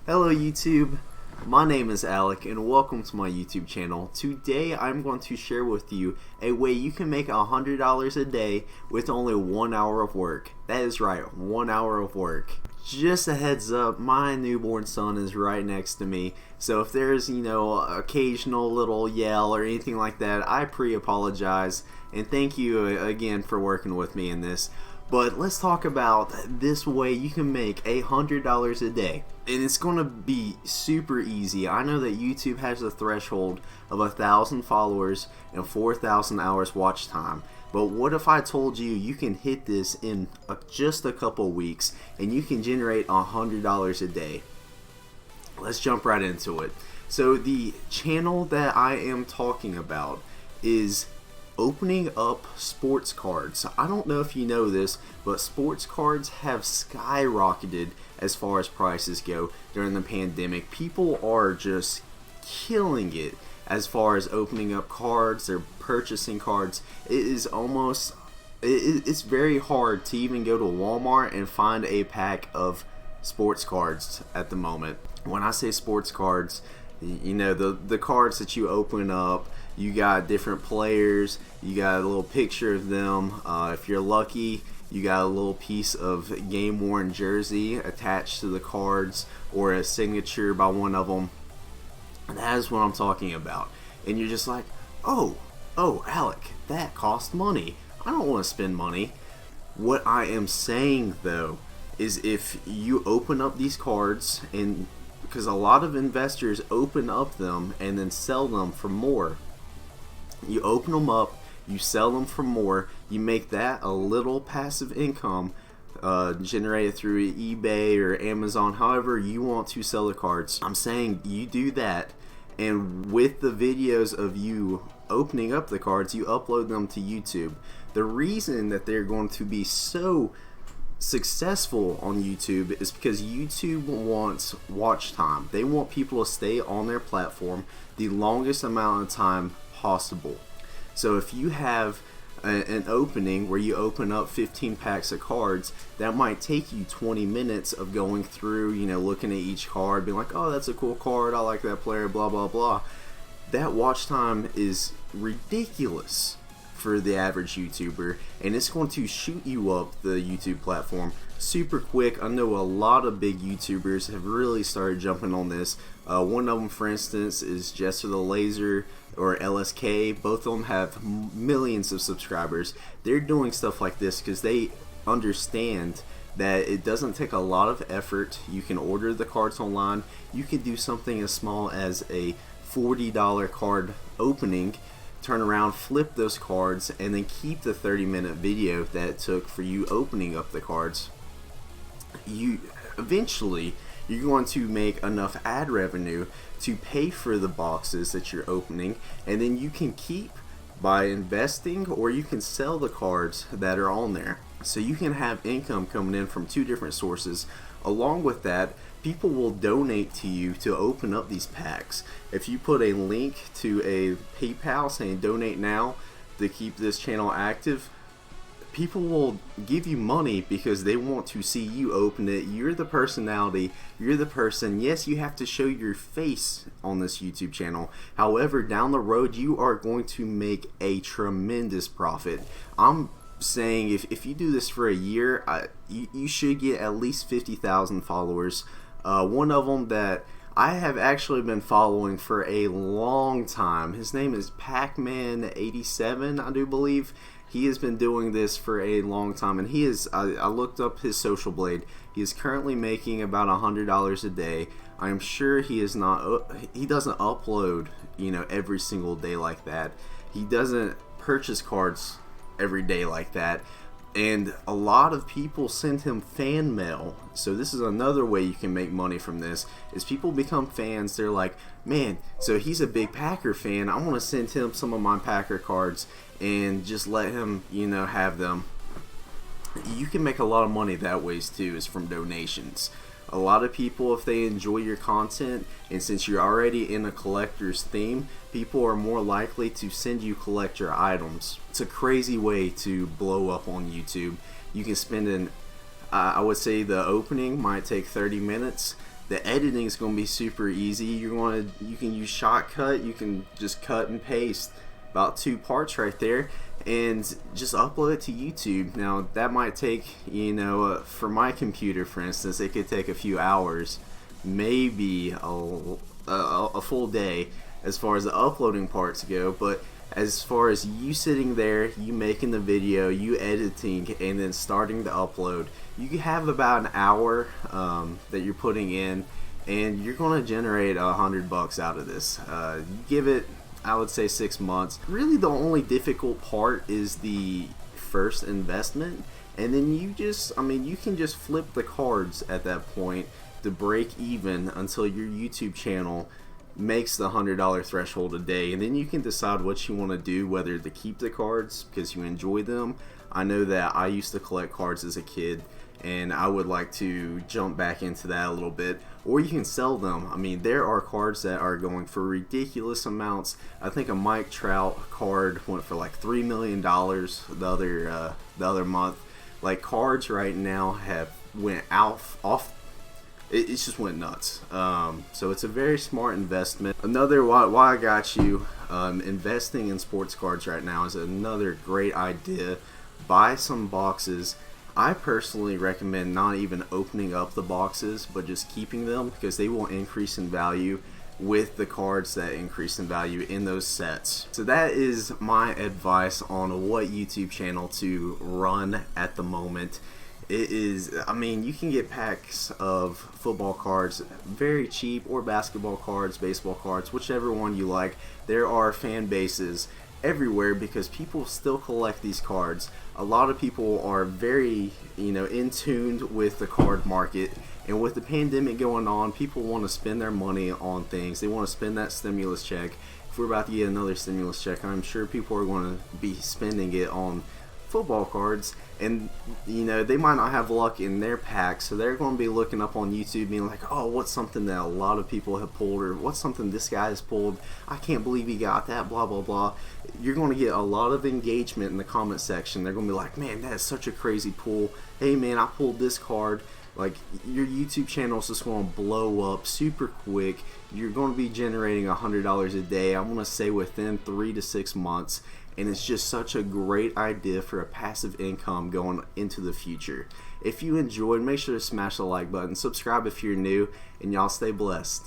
Hello YouTube, my name is Alec and welcome to my YouTube channel. Today I'm going to share with you a way you can make $100 a day with only 1 hour of work. That is right, 1 hour of work. Just a heads up, my newborn son is right next to me, so if there's, occasional little yell or anything like that, I pre-apologize and thank you again for working with me in this. But let's talk about this way you can make $100 a day. And it's going to be super easy. I know that YouTube has a threshold of 1,000 followers and 4,000 hours watch time. But what if I told you you can hit this in just a couple weeks and you can generate $100 a day? Let's jump right into it. So the channel that I am talking about is opening up sports cards. I don't know if you know this, but sports cards have skyrocketed as far as prices go during the pandemic. People are just killing it as far as opening up cards. They're purchasing cards. It's very hard to even go to Walmart and find a pack of sports cards at the moment. When I say sports cards, the cards that you open up, you got different players, you got a little picture of them. If you're lucky, you got a little piece of game worn jersey attached to the cards or a signature by one of them. That is what I'm talking about. And you're just like, oh Alec, that costs money. I don't want to spend money. What I am saying though is if you open up these cards, and because a lot of investors open up them and then sell them for more. You open them up, you sell them for more, you make that a little passive income generated through eBay or Amazon, however you want to sell the cards. I'm saying you do that, and with the videos of you opening up the cards, you upload them to YouTube. The reason that they're going to be so successful on YouTube is because YouTube wants watch time. They want people to stay on their platform the longest amount of time possible. So if you have an opening where you open up 15 packs of cards, that might take you 20 minutes of going through, looking at each card, being like, oh, that's a cool card, I like that player, blah blah blah. That watch time is ridiculous for the average YouTuber, and it's going to shoot you up the YouTube platform super quick. I know a lot of big YouTubers have really started jumping on this. One of them, for instance, is Jester the Laser, or LSK. Both of them have millions of subscribers. They're doing stuff like this because they understand that it doesn't take a lot of effort. You can order the cards online. You can do something as small as a $40 card opening, turn around, flip those cards, and then keep the 30-minute video that it took for you opening up the cards. Eventually you're going to make enough ad revenue to pay for the boxes that you're opening, and then you can keep by investing, or you can sell the cards that are on there. So you can have income coming in from two different sources. Along with that, people will donate to you to open up these packs. If you put a link to a PayPal saying donate now to keep this channel active, people will give you money because they want to see you open it. You're the personality, you're the person. Yes, you have to show your face on this YouTube channel. However, down the road, you are going to make a tremendous profit. I'm saying if you do this for a year, you should get at least 50,000 followers. One of them that I have actually been following for a long time, his name is Pac-Man87, I do believe. He has been doing this for a long time, and he is, I looked up his social blade. He is currently making about $100 a day. I am sure he is not, he doesn't upload, every single day like that. He doesn't purchase cards every day like that. And a lot of people send him fan mail. So this is another way you can make money from this, is people become fans. They're like, man, so he's a big Packer fan, I want to send him some of my Packer cards and just let him, have them. You can make a lot of money that ways too, is from donations. A lot of people, if they enjoy your content, and since you're already in a collector's theme, people are more likely to send you collector items. It's a crazy way to blow up on YouTube. You can spend I would say the opening might take 30 minutes. The editing is going to be super easy. You can use Shotcut. You can just cut and paste about 2 parts right there and just upload it to YouTube. Now that might take, for my computer for instance, it could take a few hours, maybe a full day as far as the uploading parts go. But as far as you sitting there, you making the video, you editing, and then starting to upload, you have about an hour that you're putting in, and you're going to generate $100 out of this. You give it, I would say, 6 months. Really, the only difficult part is the first investment, and then you can just flip the cards at that point to break even until your YouTube channel makes the $100 threshold a day, and then you can decide what you want to do, whether to keep the cards because you enjoy them. I know that I used to collect cards as a kid, and I would like to jump back into that a little bit, or you can sell them. I mean, there are cards that are going for ridiculous amounts. I think a Mike Trout card went for like $3 million the other month. Like, cards right now have went off. It just went nuts. So it's a very smart investment. Another why I got you, investing in sports cards right now is another great idea. Buy some boxes. I personally recommend not even opening up the boxes, but just keeping them, because they will increase in value with the cards that increase in value in those sets. So that is my advice on what YouTube channel to run at the moment. It is, you can get packs of football cards very cheap, or basketball cards, baseball cards, whichever one you like. There are fan bases everywhere because people still collect these cards. A lot of people are very, in tune with the card market, and with the pandemic going on, people want to spend their money on things. They want to spend that stimulus check. If we're about to get another stimulus check, I'm sure people are going to be spending it on football cards, and they might not have luck in their pack, so they're going to be looking up on YouTube being like, oh, what's something that a lot of people have pulled, or what's something this guy has pulled, I can't believe he got that, blah blah blah. You're going to get a lot of engagement in the comment section. They're going to be like, man, that is such a crazy pull. Hey man, I pulled this card. Like, your YouTube channel is just going to blow up super quick. You're going to be generating $100 a day, I want to say within 3 to 6 months. And it's just such a great idea for a passive income going into the future. If you enjoyed, make sure to smash the like button, subscribe if you're new, and y'all stay blessed.